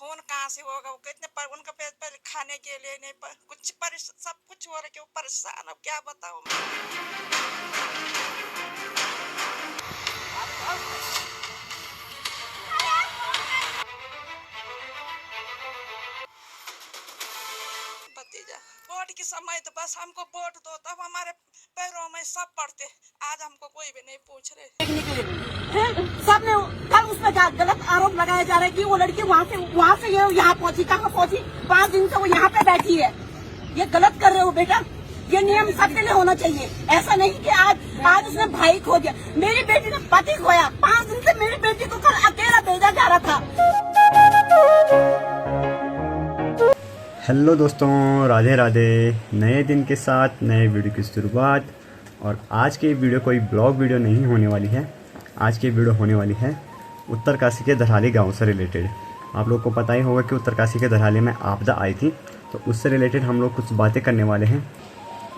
Phone कहाँ से होगा, वो कितने पर उनका पहले खाने के लिए नहीं कुछ सब कुछ हो रहा है कि वो परेशान, अब क्या बताऊँ भतीजा। वोट के समय तो बस हमको वोट दो, तब हमारे पैरों में सब पड़ते। आज हमको कोई भी नहीं पूछ रहे। सबने कल उसमें गलत आरोप लगाया जा रहा है कि वो लड़की वहाँ से ये यहाँ पहुँची, कहाँ पहुँची, 5 दिन से वो यहाँ पे बैठी है। ये गलत कर रहे हो बेटा, ये नियम सबके लिए होना चाहिए। ऐसा नहीं कि आज उसने भाई खो दिया। मेरी बेटी ने पति खोया, 5 दिन से मेरी बेटी को कल अकेला भेजा जा रहा था। हेलो दोस्तों, राधे राधे। नए दिन के साथ नए वीडियो की शुरुआत। और आज की वीडियो कोई ब्लॉग वीडियो नहीं होने वाली है। आज की वीडियो होने वाली है उत्तरकाशी के धराली गांव से रिलेटेड। आप लोग को पता ही होगा कि उत्तरकाशी के धराली में आपदा आई थी, तो उससे रिलेटेड हम लोग कुछ बातें करने वाले हैं।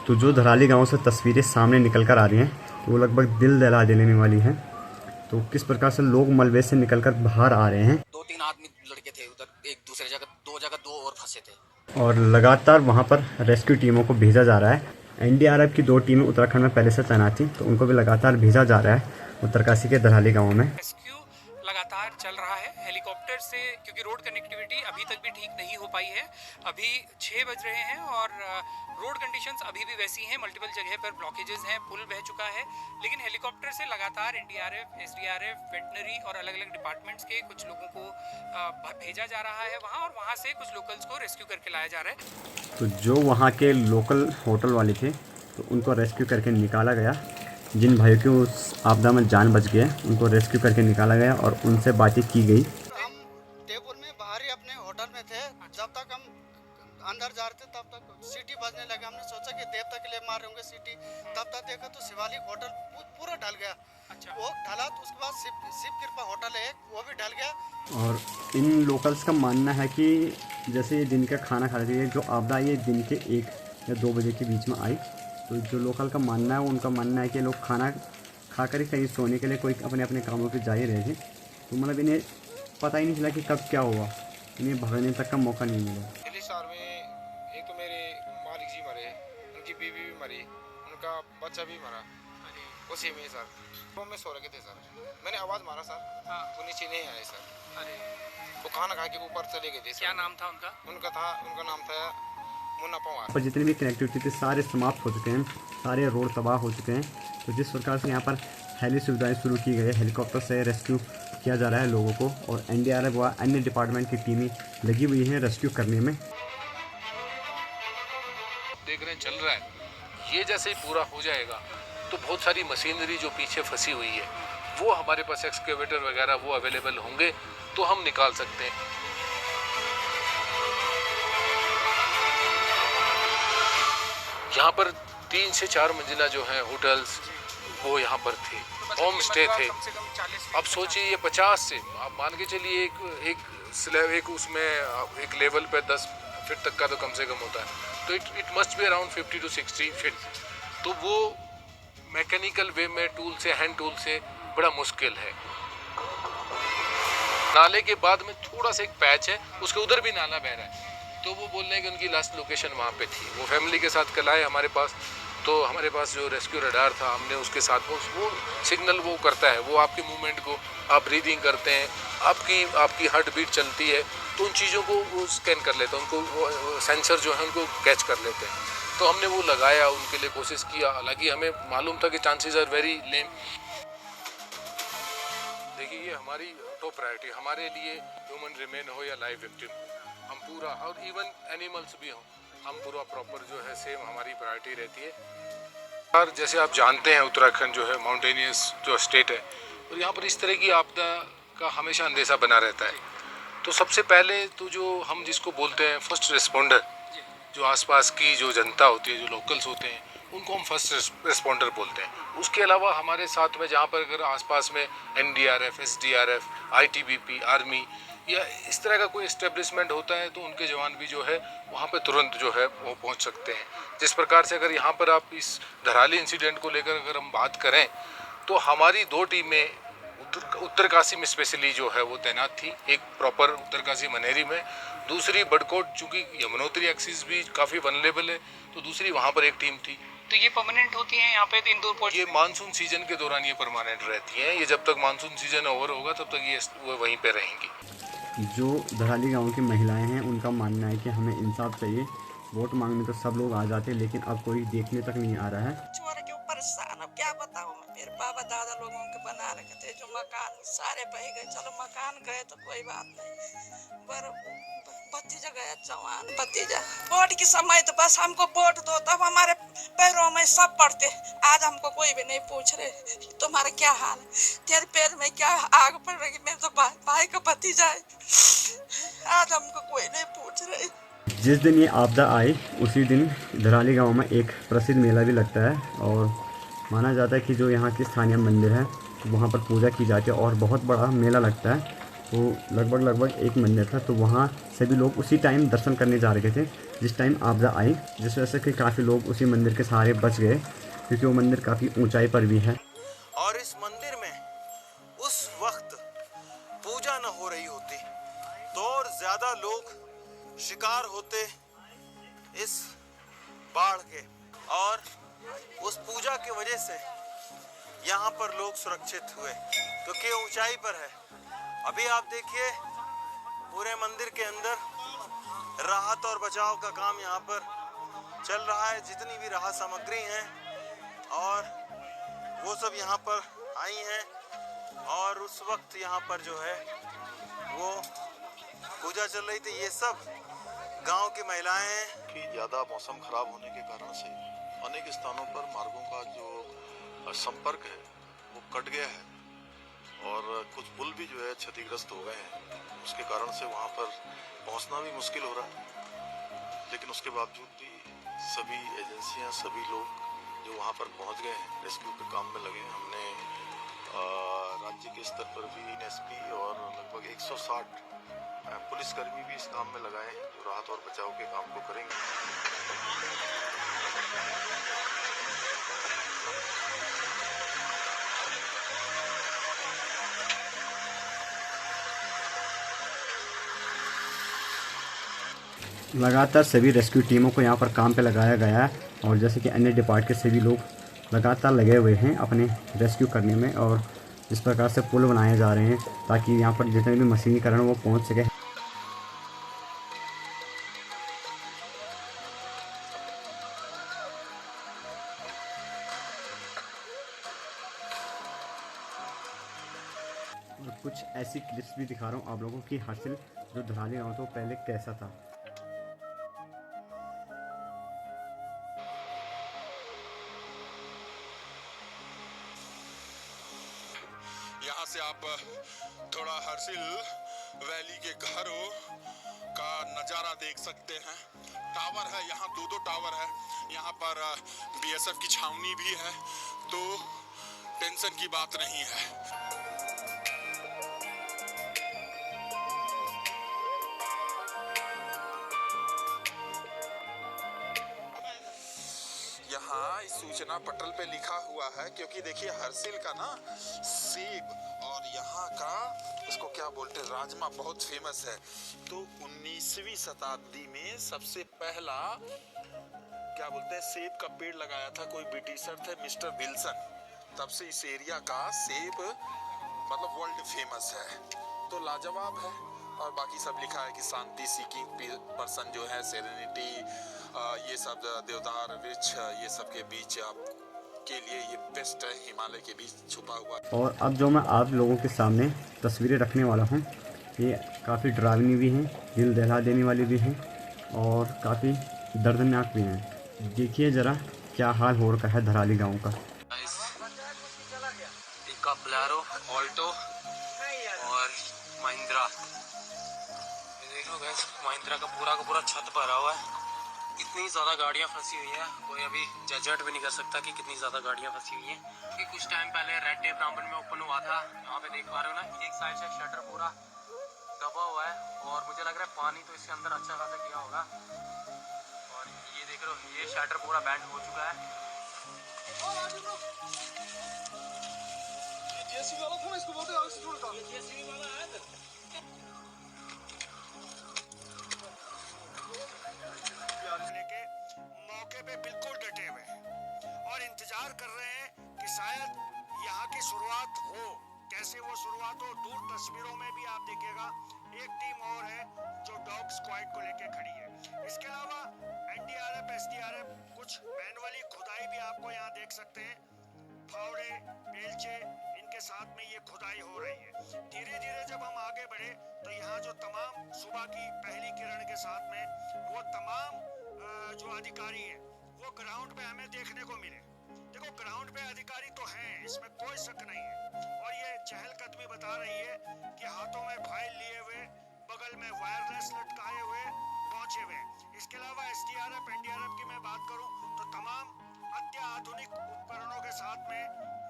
तो जो धराली गांव से तस्वीरें सामने निकल कर आ रही हैं, तो वो लगभग दिल दहला देने वाली हैं। तो किस प्रकार से लोग मलबे से निकल कर बाहर आ रहे हैं। 2-3 आदमी लड़के थे उधर, एक दूसरे जगह दो और फंसे थे, और लगातार वहां पर रेस्क्यू टीमों को भेजा जा रहा है। एनडीआरएफ की 2 टीमें उत्तराखंड में पहले से तैनात थी, तो उनको भी लगातार भेजा जा रहा है उत्तरकाशी के धराली गांव में। रेस्क्यू लगातार चल रहा है हेलीकॉप्टर से, क्योंकि रोड कनेक्टिविटी अभी तक भी ठीक नहीं हो पाई है। अभी 6 बज रहे हैं और रोड कंडीशंस अभी भी वैसी हैं। मल्टीपल जगह पर ब्लॉकेजेस हैं, पुल बह चुका है, लेकिन हेलीकॉप्टर से लगातार एनडीआरएफ, एसडीआरएफ, वेटनरी और अलग अलग डिपार्टमेंट्स के कुछ लोगों को भेजा जा रहा है वहाँ, और वहाँ से कुछ लोकल्स को रेस्क्यू करके लाया जा रहा है। तो जो वहाँ के लोकल होटल वाले थे, तो उनको रेस्क्यू करके निकाला गया। जिन भाइयों की उस आपदा में जान बच गए, उनको रेस्क्यू करके निकाला गया और उनसे बातें की गई। हम देवपुर में बाहर ही अपने होटल में थे। जब तक हम अंदर जा रहे थे तब तक सीटी बजने लगा। हमने सोचा कि देवता के लिए मार रहे होंगे सीटी, तब तक देखा तो शिवालिक होटल पूरा ढल गया। अच्छा। वो ढला तो उसके बाद शिव कृपा होटल है, वो भी ढल गया। और इन लोकल्स का मानना है कि जैसे ये दिन का खाना खा रहे थे, जो आपदा ये दिन के 1 या 2 बजे के बीच में आई, तो जो लोकल का मानना है, उनका मानना है कि लोग खाना खाकर ही कहीं सोने के लिए कोई अपने अपने कामों पे जा ही रहे थे। तो मतलब इन्हें पता ही नहीं चला कि कब क्या हुआ, इन्हें भागने तक का मौका नहीं मिला। पिछले साल में एक तो मेरे मालिक जी मरे, उनकी बीवी भी मरी, उनका बच्चा भी मरा उसी में सर। रूम में सो रखे थे सर, मैंने आवाज़ मारा सर, वो नीचे नहीं आए सर। अरे वो खाना खा के ऊपर चले गए थे। क्या नाम था उनका? उनका नाम था मुन्ना पवार। पर जितनी भी कनेक्टिविटी थी सारे समाप्त हो चुके हैं, सारे रोड तबाह हो चुके हैं। तो जिस प्रकार से यहाँ पर हेली सुविधाएं शुरू की गई है, हेलीकॉप्टर से रेस्क्यू किया जा रहा है लोगों को, और एनडीआरएफ व अन्य डिपार्टमेंट की टीमें लगी हुई हैं रेस्क्यू करने में। देख रहे हैं चल रहा है, ये जैसे ही पूरा हो जाएगा तो बहुत सारी मशीनरी जो पीछे फंसी हुई है, वो हमारे पास एक्सकेवेटर वगैरह वो अवेलेबल होंगे तो हम निकाल सकते हैं। यहाँ पर 3 से 4 मंजिला जो है होटल्स, वो यहाँ पर थे, होम स्टे थे। अब सोचिए ये 50 से आप मान के चलिए एक उसमें एक लेवल पे 10 फीट तक का तो कम से कम होता है, तो it must be around 50 to 60 feet. तो वो मैकेनिकल वे में टूल से, हैंड टूल से बड़ा मुश्किल है। नाले के बाद में थोड़ा सा एक पैच है, उसके उधर भी नाला बह रहा है, तो वो बोल रहे हैं कि उनकी लास्ट लोकेशन वहाँ पे थी। वो फैमिली के साथ कल आए हमारे पास, तो हमारे पास जो रेस्क्यू रडार था, हमने उसके साथ वो सिग्नल वो करता है, वो आपके मूवमेंट को, आप ब्रीदिंग करते हैं, आपकी हार्ट बीट चलती है, तो उन चीज़ों को वो स्कैन कर लेते हैं, उनको सेंसर जो है उनको कैच कर लेते हैं। तो हमने वो लगाया, उनके लिए कोशिश किया। हालांकि हमें मालूम था कि चांसेस आर वेरी लेम। देखिए ये हमारी टॉप प्रायोरिटी, हमारे लिए ह्यूमन रिमेन हो या लाइव विक्टिम, हम पूरा, और इवन एनिमल्स भी हों, हम पूरा प्रॉपर जो है सेम हमारी प्रायोरिटी रहती है। और जैसे आप जानते हैं उत्तराखंड जो है माउंटेनियस जो स्टेट है, और यहाँ पर इस तरह की आपदा का हमेशा अंदेशा बना रहता है। तो सबसे पहले तो जो हम जिसको बोलते हैं फर्स्ट रिस्पॉन्डर, जो आसपास की जो जनता होती है, जो लोकल्स होते हैं, उनको हम फर्स्ट रिस्पॉन्डर बोलते हैं। उसके अलावा हमारे साथ में जहाँ पर अगर आसपास में एनडीआरएफ, एसडीआरएफ, आईटीबीपी, आर्मी या इस तरह का कोई इस्टेब्लिशमेंट होता है, तो उनके जवान भी जो है वहाँ पे तुरंत जो है वो पहुँच सकते हैं। जिस प्रकार से अगर यहाँ पर आप इस धराली इंसिडेंट को लेकर अगर हम बात करें, तो हमारी 2 टीमें उत्तरकाशी में स्पेशली जो है वो तैनात थी, एक प्रॉपर उत्तरकाशी मनेरी में, दूसरी बड़कोट, चूँकि यमुनोत्री एक्सिस भी काफ़ी वनरेबल है तो दूसरी वहाँ पर एक टीम थी। तो ये परमानेंट होती हैं यहाँ पे इंदौर पोर्ट? ये मानसून सीजन के दौरान ये परमानेंट रहती हैं, ये जब तक मानसून सीजन ओवर होगा तब तक ये वो वहीं पे रहेंगी। जो धराली गांव की महिलाएं हैं उनका मानना है कि हमें इंसाफ चाहिए। वोट मांगने तो सब लोग आ जाते हैं लेकिन अब कोई देखने तक नहीं आ रहा है। छोड़ के परेशान, अब क्या बताऊं मैं, मेरे बाबा दादा लोगों के बना रखे थे जो मकान सारे बह गए। चलो मकान गए तो कोई बात नहीं, पर भतीजा गया, जवान भतीजा। वोट की समय तो बस हमको वोट दो, तब हमारे पैरों में सब पड़ते। आज हमको कोई भी नहीं पूछ रहे तुम्हारा क्या हाल है, तेरे पैर में क्या आग पड़ रही। मेरे तो भाई का भतीजा है, आज हमको कोई नहीं पूछ रहे। जिस दिन ये आपदा आई उसी दिन धराली गांव में एक प्रसिद्ध मेला भी लगता है और माना जाता है कि जो यहाँ की स्थानीय मंदिर है वहाँ पर पूजा की जाती है और बहुत बड़ा मेला लगता है। तो लगभग एक मंदिर था, तो वहाँ सभी लोग उसी टाइम दर्शन करने जा रहे थे जिस टाइम आपदा आई, जिस वजह से कि काफ़ी लोग उसी मंदिर के सहारे बच गए क्योंकि वो मंदिर काफ़ी ऊंचाई पर भी है। और इस मंदिर में उस वक्त पूजा न हो रही होती तो और ज़्यादा लोग शिकार होते इस बाढ़ के, और उस पूजा की वजह से यहाँ पर लोग सुरक्षित हुए क्योंकि ऊंचाई पर है। अभी आप देखिए पूरे मंदिर के अंदर राहत और बचाव का काम यहाँ पर चल रहा है। जितनी भी राहत सामग्री हैं और वो सब यहाँ पर आई हैं, और उस वक्त यहाँ पर जो है वो पूजा चल रही थी। ये सब गांव की महिलाएं हैं कि ज़्यादा मौसम खराब होने के कारण से अनेक स्थानों पर मार्गों का जो संपर्क है वो कट गया है और कुछ पुल भी जो है क्षतिग्रस्त हो गए हैं। उसके कारण से वहाँ पर पहुँचना भी मुश्किल हो रहा है, लेकिन उसके बावजूद भी सभी एजेंसियाँ, सभी लोग जो वहाँ पर पहुँच गए हैं रेस्क्यू के काम में लगे हैं। हमने राज्य के स्तर पर भी एसपी और लगभग 160 पुलिसकर्मी भी इस काम में लगाए हैं जो राहत और बचाव के काम को करेंगे। लगातार सभी रेस्क्यू टीमों को यहाँ पर काम पे लगाया गया है और जैसे कि अन्य डिपार्ट के सभी लोग लगातार लगे हुए हैं अपने रेस्क्यू करने में, और इस प्रकार से पुल बनाए जा रहे हैं ताकि यहाँ पर जितने भी मशीनीकरण वो पहुँच सके। और कुछ ऐसी क्लिप्स भी दिखा रहा हूँ आप लोगों की हासिल जो धराली गाँव तो पहले कैसा था। यहाँ से आप थोड़ा हर्सिल वैली के घरों का नज़ारा देख सकते हैं। टावर है यहाँ, दो टावर है यहाँ पर। बीएसएफ की छावनी भी है, तो टेंशन की बात नहीं है। यहाँ इस सूचना पटल पे लिखा हुआ है, क्योंकि देखिए हर्सिल का ना सेब और यहाँ का इसको क्या बोलते हैं राजमा बहुत फेमस है। तो 19वीं शताब्दी में सबसे पहला क्या बोलते हैं सेब का पेड़ लगाया था कोई ब्रिटिशर थे मिस्टर विल्सन। तब से इस एरिया का सेब मतलब वर्ल्ड फेमस है, तो लाजवाब है। और बाकी सब लिखा है कि शांति सीकिंग पर्सन जो है, सेरेनिटी, ये सब देवदार वृक्ष, ये सब के बीच आपके लिए ये बेस्ट है, हिमालय के बीच छुपा हुआ। और अब जो मैं आप लोगों के सामने तस्वीरें रखने वाला हूँ ये काफ़ी डरावनी भी हैं, दिल दहला देने वाली भी हैं और काफ़ी दर्दनाक भी हैं। देखिए ज़रा क्या हाल हो रखा है धराली गांव का। बोलेरो, ऑल्टो और महिंद्रा, देख लो गैस, महिंद्रा का पूरा छत भरा हुआ है। कितनी ज़्यादा गाड़ियाँ फंसी हुई हैं, कोई अभी जजमेंट भी नहीं कर सकता कि कितनी ज़्यादा गाड़ियाँ फंसी हुई हैं। कि कुछ टाइम पहले रेड टेप ब्राह्मण में ओपन हुआ था, यहाँ पे देख पा रहे हो ना, एक साइड से शटर पूरा दबा हुआ है और मुझे लग रहा है पानी तो इसके अंदर अच्छा खासा गया होगा। और ये देख रहे हो, ये शटर पूरा बैंड हो चुका है। जेसीबी वाला था ना, इसको बोलते हैं स्टूल था। जेसीबी वाला आया था। लेके मौके पे बिल्कुल डटे हुए हैं और इंतजार कर रहे हैं कि शायद यहाँ की शुरुआत हो। कैसे वो शुरुआत हो, दूर तस्वीरों में भी आप देखिएगा एक टीम और है जो डॉग स्क्वाड को लेके खड़ी है। इसके अलावा एनडीआरएफ, एसडीआरएफ, कुछ मैनुअली खुदाई भी आपको यहाँ देख सकते हैं। फावड़े, बेलचे, इनके साथ में ये खुदाई हो रही है। धीरे धीरे जब हम आगे बढ़े तो यहाँ जो तमाम सुबह की पहली किरण के साथ में वो तमाम जो अधिकारी हैं वो ग्राउंड पे हमें देखने को मिले। देखो, ग्राउंड पे अधिकारी तो हैं, इसमें कोई शक नहीं है। और ये चहलकदमी बता रही है कि हाथों में फाइल लिए हुए, बगल में वायरलेस लटकाए हुए पहुंचे हुए। इसके अलावा एसडीआरएफ, एनडीआरएफ की मैं बात करूं तो तमाम अत्याधुनिक उपकरणों के साथ में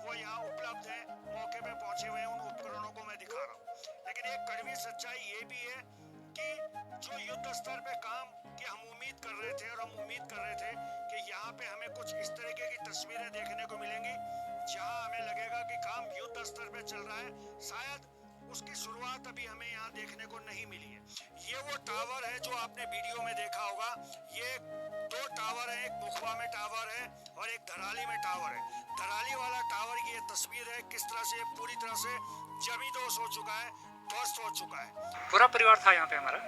वो यहाँ उपलब्ध हैं, मौके पे पहुंचे हुए हैं। उन उपकरणों को मैं दिखा रहा हूँ। लेकिन एक कड़वी सच्चाई ये भी है कि जो युद्ध स्तर पे काम की हम उम्मीद कर रहे थे, और हम उम्मीद कर रहे थे कि यहाँ पे हमें कुछ इस तरीके की तस्वीरें देखने को मिलेंगी जहाँ हमें लगेगा कि काम युद्ध स्तर पे चल रहा है, शायद उसकी शुरुआत अभी हमें यहाँ देखने को नहीं मिली है। ये वो टावर है जो आपने वीडियो में देखा होगा। ये 2 टावर है, एक मुखवा में टावर है और एक धराली में टावर है। धराली वाला टावर की ये तस्वीर है, किस तरह से पूरी तरह से जमींदोज हो चुका है, ध्वस्त हो चुका है। पूरा परिवार था यहाँ पे हमारा,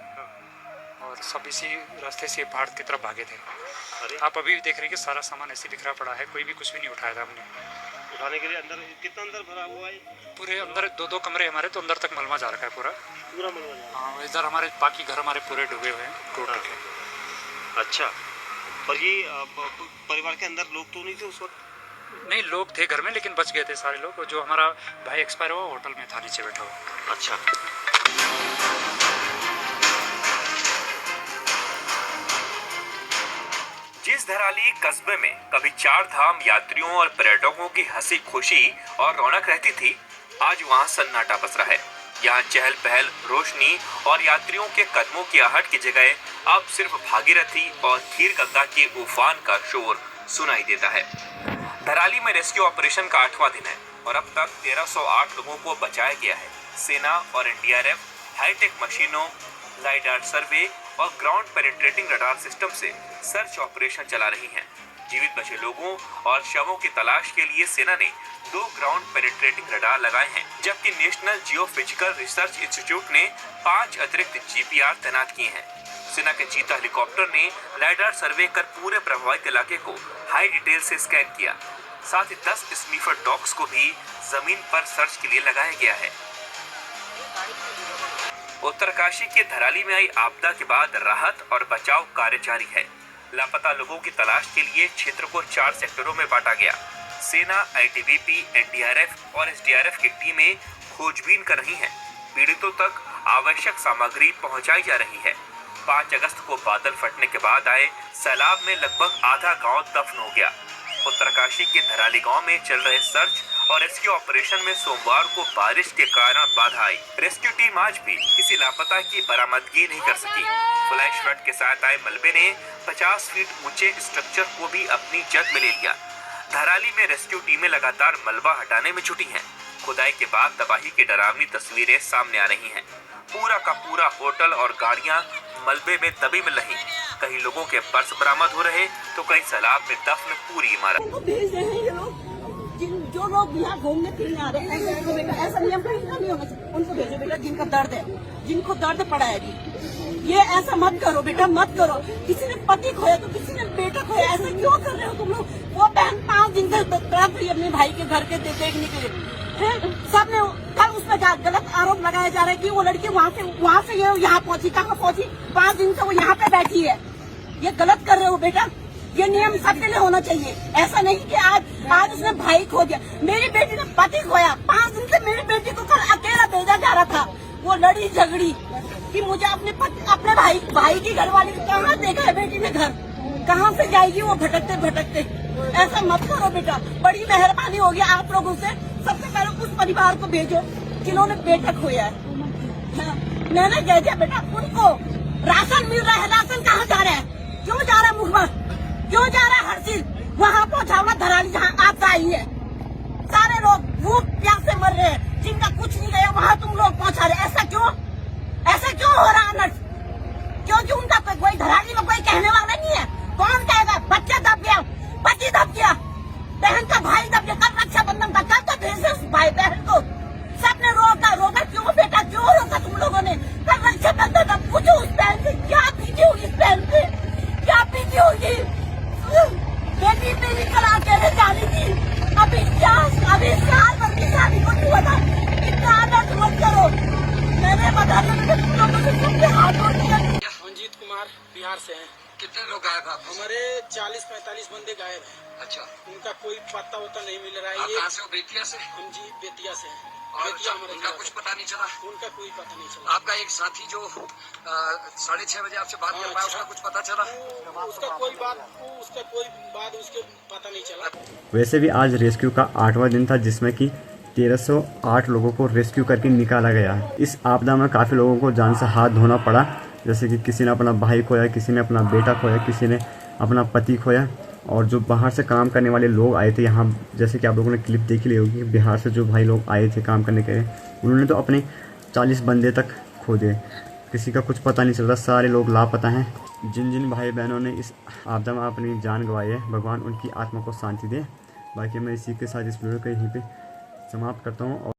और सब इसी रास्ते से पहाड़ की तरफ भागे थे। आप अभी भी देख रहे हैं कि सारा सामान ऐसे बिखरा पड़ा है, कोई भी कुछ भी नहीं उठाया था हमने। उठाने के लिए अंदर कितना अंदर भरा हुआ है? पूरे अंदर 2-2 कमरे हमारे, तो अंदर तक मलबा जा रखा है पूरा मलबा जा। हाँ, इधर हमारे बाकी घर हमारे पूरे डूबे हुए हैं टोटल के। अच्छा, और ये परिवार के अंदर लोग तो नहीं थे उस वक्त? नहीं, लोग थे घर में, लेकिन बच गए थे सारे लोग। और जो हमारा भाई एक्सपायर हुआ होटल में था, नीचे बैठा हुआ। अच्छा, जिस धराली कस्बे में कभी 4 धाम यात्रियों और पर्यटकों की हंसी खुशी और रौनक रहती थी, आज वहां सन्नाटा पसरा है। यहाँ चहल पहल, रोशनी और यात्रियों के कदमों की आहट की जगह अब सिर्फ भागीरथी और खीर गंगा के उफान का शोर सुनाई देता है। धराली में रेस्क्यू ऑपरेशन का 8वां दिन है और अब तक 1308 लोगों को बचाया गया है। सेना और एनडीआरएफ हाईटेक मशीनों, लाइडार सर्वे और ग्राउंड पेनिट्रेटिंग रडार सिस्टम से सर्च ऑपरेशन चला रही हैं। जीवित बचे लोगों और शवों की तलाश के लिए सेना ने 2 ग्राउंड पेनिट्रेटिंग रडार लगाए हैं, जबकि नेशनल जियोफिजिकल रिसर्च इंस्टीट्यूट ने 5 अतिरिक्त जीपीआर तैनात किए हैं। सेना के चीता हेलीकॉप्टर ने लाइडार सर्वे कर पूरे प्रभावित इलाके को हाई डिटेल से स्कैन किया। साथ ही 10 स्नीफर डॉग्स को भी जमीन पर सर्च के लिए लगाया गया है। उत्तरकाशी के धराली में आई आपदा के बाद राहत और बचाव कार्य जारी है। लापता लोगों की तलाश के लिए क्षेत्र को 4 सेक्टरों में बांटा गया। सेना, आईटीबीपी, एनडीआरएफ और एसडीआरएफ की टीमें खोजबीन कर रही हैं। पीड़ितों तक आवश्यक सामग्री पहुंचाई जा रही है। 5 अगस्त को बादल फटने के बाद आए सैलाब में लगभग आधा गांव दफन हो गया। उत्तरकाशी के धराली गांव में चल रहे सर्च और रेस्क्यू ऑपरेशन में सोमवार को बारिश के कारण बाधा आई। रेस्क्यू टीम आज भी किसी लापता की बरामदगी नहीं कर सकी। फ्लैश फ्लड के साथ आए मलबे ने 50 फीट ऊंचे स्ट्रक्चर को भी अपनी जद में ले लिया। धराली में रेस्क्यू टीमें लगातार मलबा हटाने में जुटी हैं। खुदाई के बाद तबाही की डरावनी तस्वीरें सामने आ रही हैं। पूरा का पूरा होटल और गाड़ियां मलबे में दबी मिल रही। कहीं लोगों के पर्स बरामद हो रहे तो कहीं सैलाब में दफन पूरी इमारत। भेज रहे हैं ये लोग, जो लोग यहाँ घूमने फिरने आ रहे हैं, उनको बेटा ऐसा नियम कहीं का नहीं होना चाहिए। उनको भेजो बेटा जिनका दर्द है, जिनको दर्द पड़ा है। ये ऐसा मत करो बेटा, मत करो। किसी ने पति खोया तो किसी ने बेटा खोया, ऐसा क्यों कर रहे हो तुम लोग? वो बहन 5 दिन से तड़प रही अपने भाई के घर के देखने के लिए। सबने कल उस पर गलत आरोप लगाया जा रहा है कि वो लड़की वहाँ से ये यहाँ पहुँची। कहाँ पहुँची? 5 दिन से वो यहाँ पे बैठी है। ये गलत कर रहे हो बेटा। ये नियम सबके लिए होना चाहिए। ऐसा नहीं कि आज उसने भाई खो दिया। मेरी बेटी ने पति खोया। 5 दिन से मेरी बेटी को कल अकेला भेजा जा रहा था। वो लड़ी झगड़ी कि मुझे अपने भाई की घरवाली कहाँ देखा है बेटी ने घर, कहाँ से जाएगी वो भटकते भटकते। ऐसा मत करो बेटा, बड़ी मेहरबानी होगी आप लोगों से। सबसे पहले उस परिवार को भेजो जिन्होंने बेटा खोया है। मैंने कह दिया बेटा उनको राशन मिल रहा है। राशन कहाँ जा रहा है? क्यों जा रहा है मुखबा? क्यों जा रहा है हर चीज? वहाँ पहुँचाओ ना धराली जहाँ आप आई है। सारे लोग भूख प्यास से मर रहे हैं, जिनका कुछ नहीं गया वहाँ तुम लोग पहुँचा रहे। ऐसा क्यों हो रहा है? क्योंकि उनका कोई धराली में कोई कहने वाला नहीं है। कौन कहेगा? बच्चा दब गया, पति दब गया, बहन का भाई दब गया, कल रक्षाबंधन था, कल तो भेजे उस भाई बहन को। सबने रोका क्यों बेटा, क्यों रोका तुम लोगों ने? कल रक्षाबंधन था, पूछो उस बहन से क्या बीती होगी, इस बहन पे क्या बीती होगी। बेटी मेरी कल अकेले जानी थी, अभी साल भर की शादी को नहीं बता। इतना आदत मत करो, मैंने बता दिया तुम लोगों से सबके हाथों दिया। मंजीत कुमार बिहार से हैं। कितने लोग गायब हैं? हमारे 40-45 बंदे गायब हैं। अच्छा, उनका कोई पता वता नहीं मिल रहा है। आप कहाँ से हो? बेतिया से? हम जी बेतिया से हैं। और उनका कुछ पता नहीं चला? उनका कोई पता नहीं चला। आपका एक साथी जो 6:30 बजे आपसे बात कर पाया, उसका कुछ पता चला? उसका कोई बात उसके पता नहीं चला। वैसे भी आज रेस्क्यू का 8वां दिन था, जिसमें कि 1308 लोगों को रेस्क्यू करके निकाला गया है। इस आपदा में काफ़ी लोगों को जान से हाथ धोना पड़ा, जैसे कि किसी ने अपना भाई खोया, किसी ने अपना बेटा खोया, किसी ने अपना पति खोया। और जो बाहर से काम करने वाले लोग आए थे यहाँ, जैसे कि आप लोगों ने क्लिप देख ली होगी, बिहार से जो भाई लोग आए थे काम करने के लिए, उन्होंने तो अपने 40 बंदे तक खो दिए। किसी का कुछ पता नहीं चल रहा, सारे लोग लापता हैं। जिन भाई बहनों ने इस आपदा में अपनी जान गंवाई है, भगवान उनकी आत्मा को शांति दे। बाकी मैं इसी के साथ इस वीडियो को यहीं पे समाप्त करता हूँ।